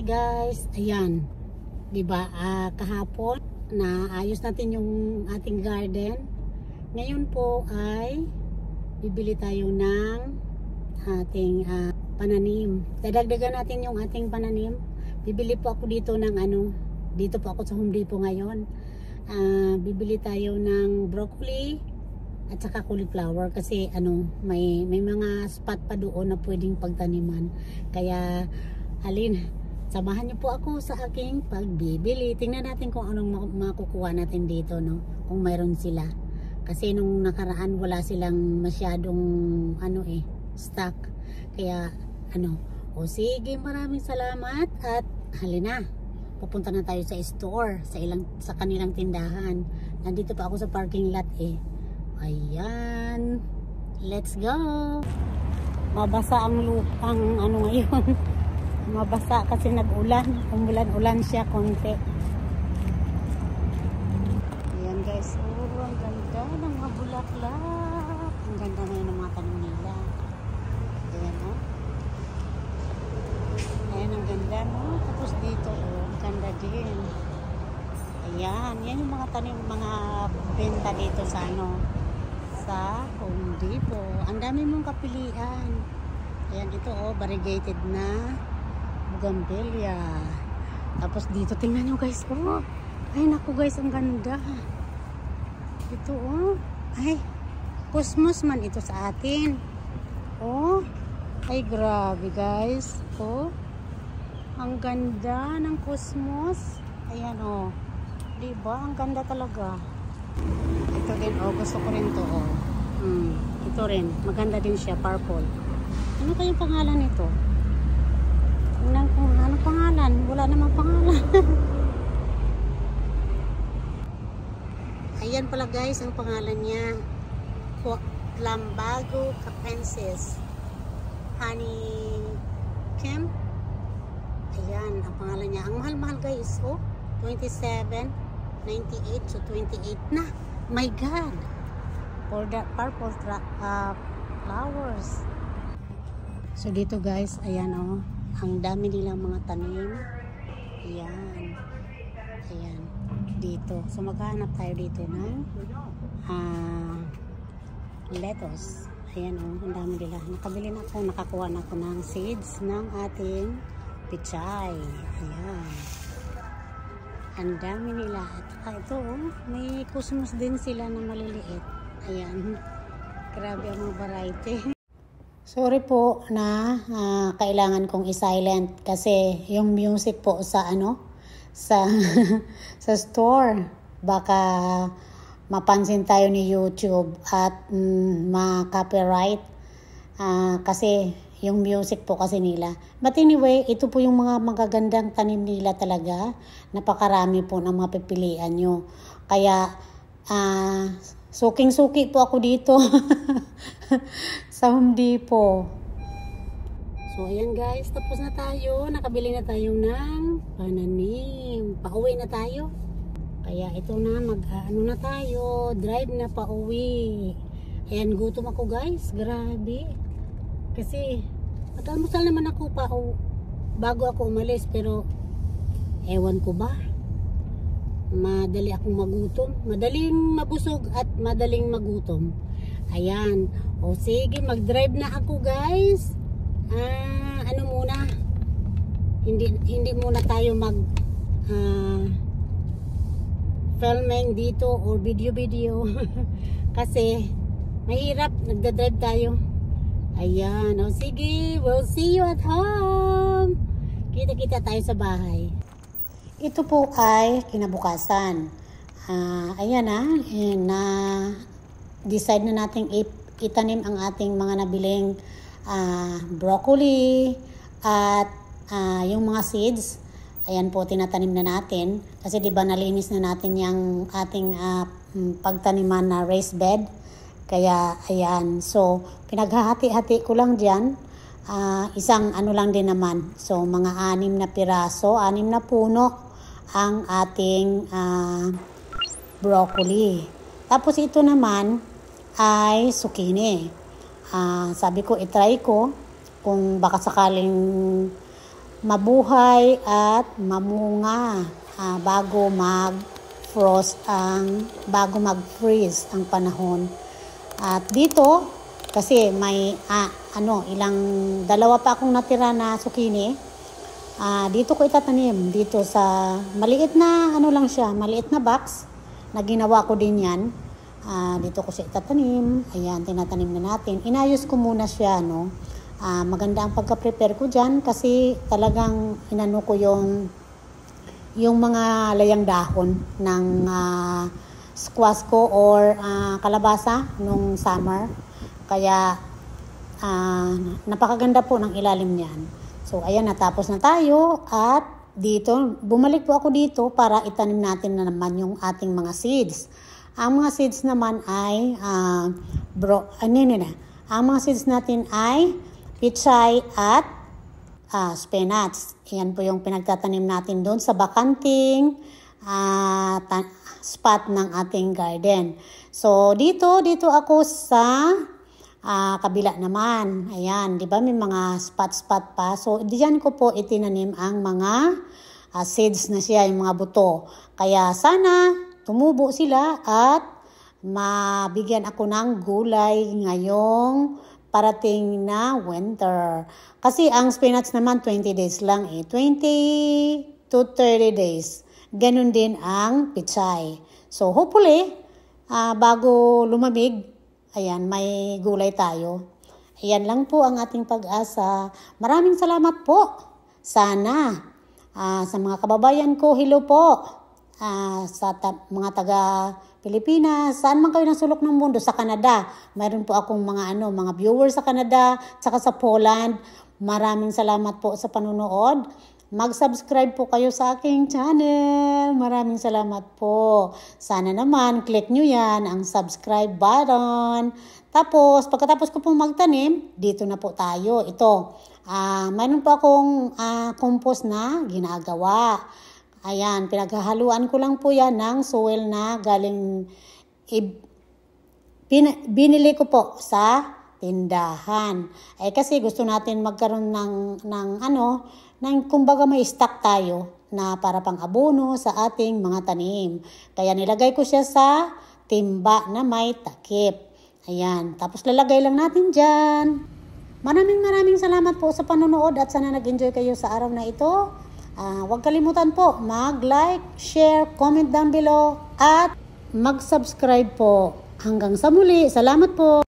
guys, ayan, 'di ba? Kahapon na ayos natin yung ating garden. Ngayon po ay bibili tayo ng ating pananim. Dadagdagan natin yung ating pananim. Bibili po ako dito ng dito po ako sa Home Depot ngayon. Bibili tayo ng broccoli at saka cauliflower kasi may mga spot pa doon na pwedeng pagtaniman. Kaya samahan niyo po ako sa aking pagbibili. Tingnan natin kung anong makukuha natin dito, no? Kung mayroon sila. Kasi nung nakaraan wala silang masyadong stock. Kaya o sige, maraming salamat at halina. Pupunta na tayo sa store, sa kanilang tindahan. Nandito pa ako sa parking lot eh. Ayan. Let's go. Mabasa ang lupang ngayon. Mabasa kasi nag-ulan. Umulan-ulan siya konti. Ayan guys. Oh, ang ganda ng mga bulaklak. Ang ganda na yun ng mga tanim nila. Ayan o. Ayan ang ganda no. Tapos dito ang ganda din. Ayan. Yan yung mga tanim, mga benta dito sa sa Home Depot. Ang dami mong kapilian. Ayan ito variegated na bougainvillea. Tapos dito tingnan nyo guys. Oh, ay naku guys, ang ganda. Ito ay cosmos man ito sa atin. Oh, ay grabe guys. Oh, ang ganda ng cosmos. Ayan diba? Ang ganda talaga. Ito din gusto ko rin to ito rin, maganda din siya, purple. Ano kayong pangalan nito? Tingnan ko, ano pangalan? Wala namang pangalan. Ayan pala guys, ang pangalan niya Lambago Capensis Honey Camp. Ayan, ang pangalan niya. Ang mahal-mahal guys, 27.98, so 28 na. My God! For the purple flowers. So dito guys, ayan ang dami nilang mga tanim. Ayan. Ayan. Dito. So maghahanap tayo dito ng lettuce. Ayan ang dami nila. Nakabili na ako, nakakuha na ako ng seeds ng ating pichay. Ayan. Ang dami nila. At ito may cosmos din sila na maliliit. Ayan. Grabe ang mga variety. Sorry po na kailangan kong i-silent kasi yung music po sa sa store baka mapansin tayo ni YouTube at ma-copyright kasi yung music po kasi nila. But anyway, ito po yung mga magagandang tanim nila talaga. Napakarami po ng mga pipilian nyo. Kaya suking-suki po ako dito sa Home Depot. So ayan guys, tapos na tayo. Nakabili na tayo ng pananim. Pauwi na tayo. Kaya ito na, na tayo. Drive na pauwi. Ayan, gutom ako guys. Grabe. Kasi nag-almusal naman ako bago ako umalis, pero ewan ko ba, madali akong magutom, madaling mabusog at madaling magutom. Ayan, sige, mag-drive na ako guys. Muna, hindi muna tayo mag filming dito or video kasi mahirap, nagda-drive tayo. Ayan, sige, we'll see you at home. Kita-kita tayo sa bahay. Ito po ay kinabukasan. Ayan na decide na natin itanim ang ating mga nabiling broccoli at yung mga seeds. Ayan po, tinatanim na natin. Kasi diba nalinis na natin yung ating pagtaniman na raised bed. Kaya, ayan. So, pinaghahati-hati ko lang dyan. Isang lang din naman. So, mga 6 na piraso, 6 na puno ang ating broccoli. Tapos, ito naman ay zucchini. Sabi ko, itry ko kung baka sakaling mabuhay at mamunga bago mag-freeze ang panahon. At dito kasi may dalawa pa akong natira na zucchini. Dito ko itatanim dito sa maliit na maliit na box na ginawa ko din yan. Dito ko siya itatanim. Ayan, tinatanim na natin. Inayos ko muna siya, no. Maganda ang pagka-prepare ko dyan kasi talagang inano ko yung mga layang dahon ng squash ko or kalabasa nung summer. Kaya napakaganda po ng ilalim niyan. So ayan, natapos na tayo at dito, bumalik po ako dito para itanim natin na naman yung ating mga seeds. Ang mga seeds naman ay ang mga seeds natin ay pichay at spinach. Yan po yung pinagtatanim natin doon sa bakanting spot ng ating garden. So dito ako sa kabila naman. Ayan, di ba may mga spot pa. So diyan ko po itinanim ang mga seeds na siya, yung mga buto. Kaya sana tumubo sila at mabigyan ako ng gulay ngayong parating na winter. Kasi ang spinach naman 20 days lang 20 to 30 days. Ganun din ang pichay. So hopefully, bago lumamig, ayan, may gulay tayo. Ayan lang po ang ating pag-asa. Maraming salamat po. Sana sa mga kababayan ko, hello po. Sa mga taga Pilipinas, saan man kayo ng sulok ng mundo, sa Canada. Mayroon po akong mga viewers sa Canada, saka sa Poland. Maraming salamat po sa panunood. Mag-subscribe po kayo sa aking channel. Maraming salamat po. Sana naman, click nyo yan, ang subscribe button. Tapos, pagkatapos ko pong magtanim, dito na po tayo. Ito, mayroon po akong compost na ginagawa. Ayan, pinaghahaluan ko lang po yan ng soil na galing binili ko po sa tindahan. Kasi gusto natin magkaroon ng kumbaga may stock tayo na para pang abono sa ating mga tanim. Kaya nilagay ko siya sa timba na may takip. Ayan, tapos lalagay lang natin dyan. Maraming salamat po sa panonood at sana nag-enjoy kayo sa araw na ito. Huwag kalimutan po mag-like, share, comment down below at mag-subscribe po. Hanggang sa muli. Salamat po.